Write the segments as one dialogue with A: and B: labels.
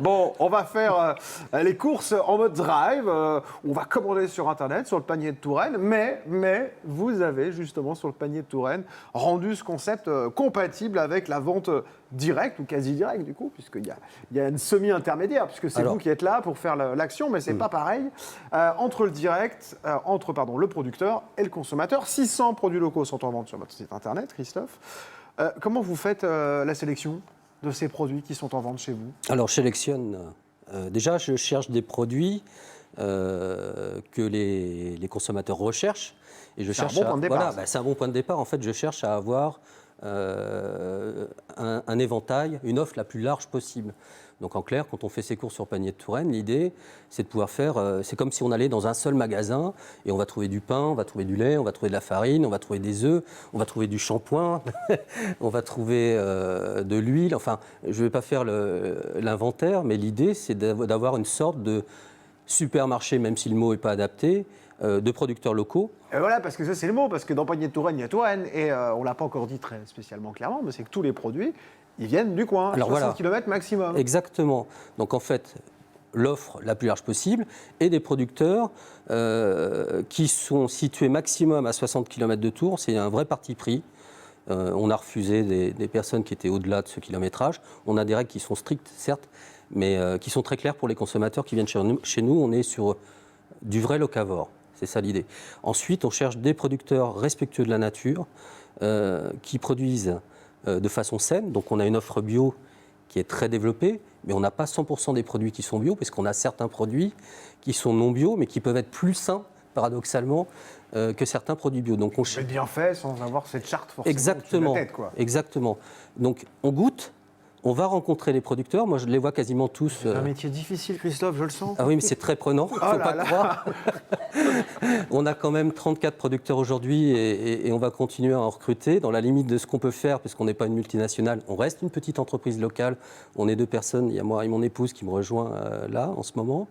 A: Bon, on va faire les courses en mode drive. On va commander sur Internet, sur le panier de Touraine. Mais vous avez justement sur le panier de Touraine rendu ce concept compatible avec la vente directe ou quasi directe du coup, puisqu'il y a une semi-intermédiaire, puisque c'est vous qui êtes là pour faire l'action, mais c'est pas pareil. Entre le direct, entre le producteur et le consommateur, 600 produits locaux sont en vente sur votre site Internet, Christophe. Comment vous faites la sélection de ces produits qui sont en vente chez vous?
B: Alors, je sélectionne. Déjà, je cherche des produits que les consommateurs recherchent. Et je cherche
A: un bon point de départ.
B: Voilà, c'est un bon point de départ. En fait, je cherche à avoir un éventail, une offre la plus large possible. Donc en clair, quand on fait ses courses sur Panier de Touraine, l'idée, c'est de pouvoir faire... c'est comme si on allait dans un seul magasin et on va trouver du pain, on va trouver du lait, on va trouver de la farine, on va trouver des œufs, on va trouver du shampoing, on va trouver de l'huile. Enfin, je ne vais pas faire l'inventaire, mais l'idée, c'est d'avoir une sorte de supermarché, même si le mot n'est pas adapté, de producteurs locaux.
A: Et voilà, parce que ça c'est le mot, parce que dans Panier de Touraine, il y a Touraine, et on ne l'a pas encore dit très spécialement clairement, mais c'est que tous les produits, ils viennent du coin,
B: Alors
A: 60
B: voilà.
A: km maximum.
B: Exactement. Donc en fait, l'offre la plus large possible et des producteurs qui sont situés maximum à 60 km de Tours, c'est un vrai parti pris. On a refusé des personnes qui étaient au-delà de ce kilométrage. On a des règles qui sont strictes, certes, mais qui sont très claires pour les consommateurs qui viennent chez nous. On est sur du vrai locavore. C'est ça l'idée. Ensuite, on cherche des producteurs respectueux de la nature qui produisent de façon saine. Donc on a une offre bio qui est très développée, mais on n'a pas 100% des produits qui sont bio, parce qu'on a certains produits qui sont non bio, mais qui peuvent être plus sains, paradoxalement, que certains produits bio. Donc
A: C'est bien fait, sans avoir cette charte forcément
B: exactement,
A: au-dessus de la tête, quoi.
B: Exactement. Donc on goûte, on va rencontrer les producteurs. Moi, je les vois quasiment tous.
A: C'est un métier difficile, Christophe, je le sens.
B: Ah oui, mais c'est très prenant, il ne faut pas croire. On a quand même 34 producteurs aujourd'hui et on va continuer à en recruter dans la limite de ce qu'on peut faire, puisqu'on n'est pas une multinationale. On reste une petite entreprise locale. On est deux personnes, il y a moi et mon épouse qui me rejoint là en ce moment.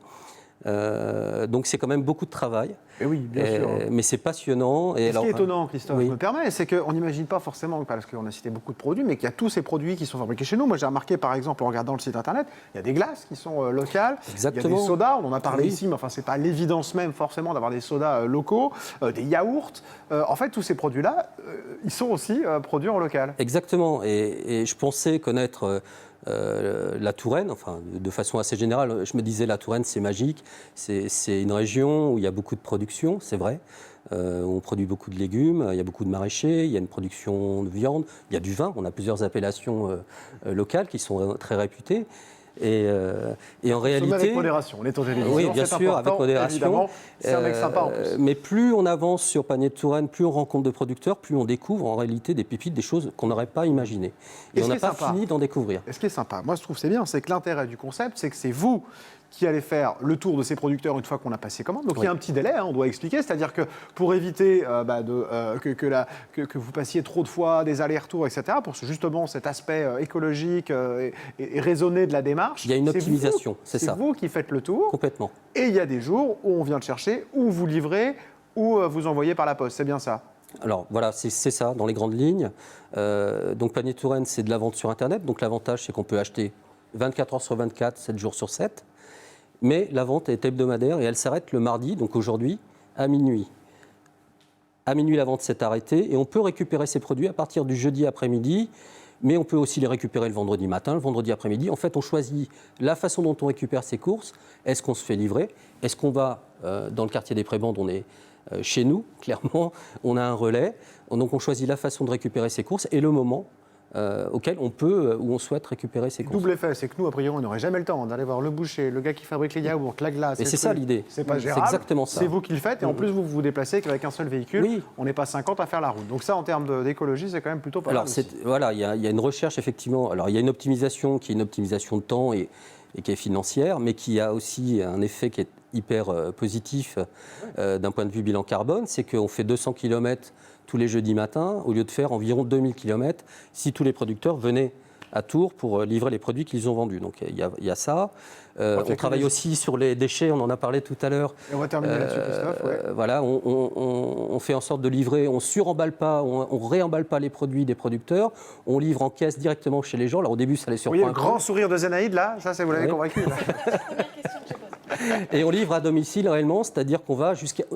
B: Donc c'est quand même beaucoup de travail.
A: Et oui, bien sûr.
B: Mais c'est passionnant.
A: Et ce qui est étonnant, Christophe,
B: oui.
A: je me permets, c'est qu'on n'imagine pas forcément, parce qu'on a cité beaucoup de produits, mais qu'il y a tous ces produits qui sont fabriqués chez nous. Moi, j'ai remarqué, par exemple, en regardant le site Internet, il y a des glaces qui sont locales.
B: Exactement.
A: Il y a des sodas, on en a parlé
B: Oui.
A: ici, mais enfin, c'est pas l'évidence même, forcément, d'avoir des sodas locaux, des yaourts. En fait, tous ces produits-là, ils sont aussi produits en local.
B: Exactement. Et je pensais connaître... la Touraine, enfin de façon assez générale, je me disais la Touraine c'est magique, c'est une région où il y a beaucoup de production, c'est vrai, on produit beaucoup de légumes, il y a beaucoup de maraîchers, il y a une production de viande, il y a du vin, on a plusieurs appellations locales qui sont très réputées. Et en réalité,
A: avec modération, on est en télévision,
B: oui, bien sûr, avec modération.
A: C'est un mec sympa en plus.
B: Mais plus on avance sur Panier de Touraine, plus on rencontre de producteurs, plus on découvre en réalité des pépites, des choses qu'on n'aurait pas imaginées. Et on n'a pas fini d'en découvrir.
A: Et ce qui est sympa, moi je trouve c'est bien, c'est que l'intérêt du concept, c'est que c'est vous qui allez faire le tour de ces producteurs une fois qu'on a passé commande. Donc il y a un petit délai, on doit expliquer, c'est-à-dire que pour éviter que vous passiez trop de fois des allers-retours, etc., pour justement cet aspect écologique et raisonné de la démarche,
B: il y a une optimisation, c'est ça.
A: C'est vous qui faites le tour.
B: Complètement.
A: Et il y a des jours où on vient le chercher, où vous livrez, ou vous envoyez par la poste, c'est bien ça?
B: Alors voilà, c'est ça, dans les grandes lignes. Donc Panier de Touraine, c'est de la vente sur Internet. Donc l'avantage, c'est qu'on peut acheter 24 heures sur 24, 7 jours sur 7. Mais la vente est hebdomadaire et elle s'arrête le mardi, donc aujourd'hui, à minuit. À minuit, la vente s'est arrêtée et on peut récupérer ces produits à partir du jeudi après-midi, mais on peut aussi les récupérer le vendredi matin, le vendredi après-midi. En fait, on choisit la façon dont on récupère ses courses. Est-ce qu'on se fait livrer? Est-ce qu'on va dans le quartier des Prébendes? On est chez nous, clairement. On a un relais. Donc, on choisit la façon de récupérer ses courses et le moment auquel on peut ou on souhaite récupérer ses courses.
A: Double effet, c'est que nous, a priori, on n'aurait jamais le temps d'aller voir le boucher, le gars qui fabrique les yaourts, la glace.
B: Et c'est ça l'idée.
A: C'est pas gérable.
B: C'est exactement ça.
A: C'est vous qui le faites et en plus, vous vous déplacez qu'avec un seul véhicule.
B: Oui.
A: On n'est pas 50 à faire la route. Donc ça, en termes d'écologie, c'est quand même plutôt pas mal.
B: Alors, voilà, il y a une recherche, effectivement. Alors, il y a une optimisation qui est une optimisation de temps et qui est financière, mais qui a aussi un effet qui est hyper positif d'un point de vue bilan carbone. C'est qu'on fait 200 km tous les jeudis matins, au lieu de faire environ 2000 km si tous les producteurs venaient à Tours pour livrer les produits qu'ils ont vendus. Donc il y a ça. On travaille aussi sur les déchets, on en a parlé tout à l'heure.
A: Et on va terminer là-dessus, Christophe. Ouais.
B: Voilà, on fait en sorte de livrer, on suremballe pas, on réemballe pas les produits des producteurs, on livre en caisse directement chez les gens. Alors au début, ça les surprend.
A: Vous voyez le grand sourire de Zénaïde là, ça c'est vous l'avez convaincu. Là.
B: Et on livre à domicile réellement, c'est-à-dire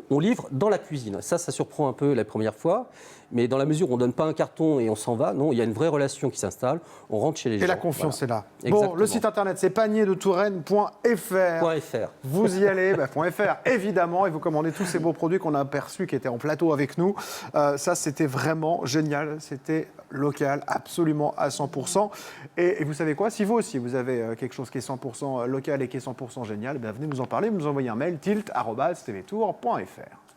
B: on livre dans la cuisine. Ça surprend un peu la première fois, mais dans la mesure où on ne donne pas un carton et on s'en va, non, il y a une vraie relation qui s'installe, on rentre chez les gens.
A: Et la confiance est là.
B: Exactement.
A: Bon, le site internet c'est panierdetouraine.fr. Vous y allez, .fr évidemment, et vous commandez tous ces beaux produits qu'on a aperçus, qui étaient en plateau avec nous. Ça c'était vraiment génial, c'était local, absolument à 100%. Et vous savez quoi, si vous aussi vous avez quelque chose qui est 100% local et qui est 100% génial, venez nous en parler, vous nous envoyez un mail tilt@tvtour.fr.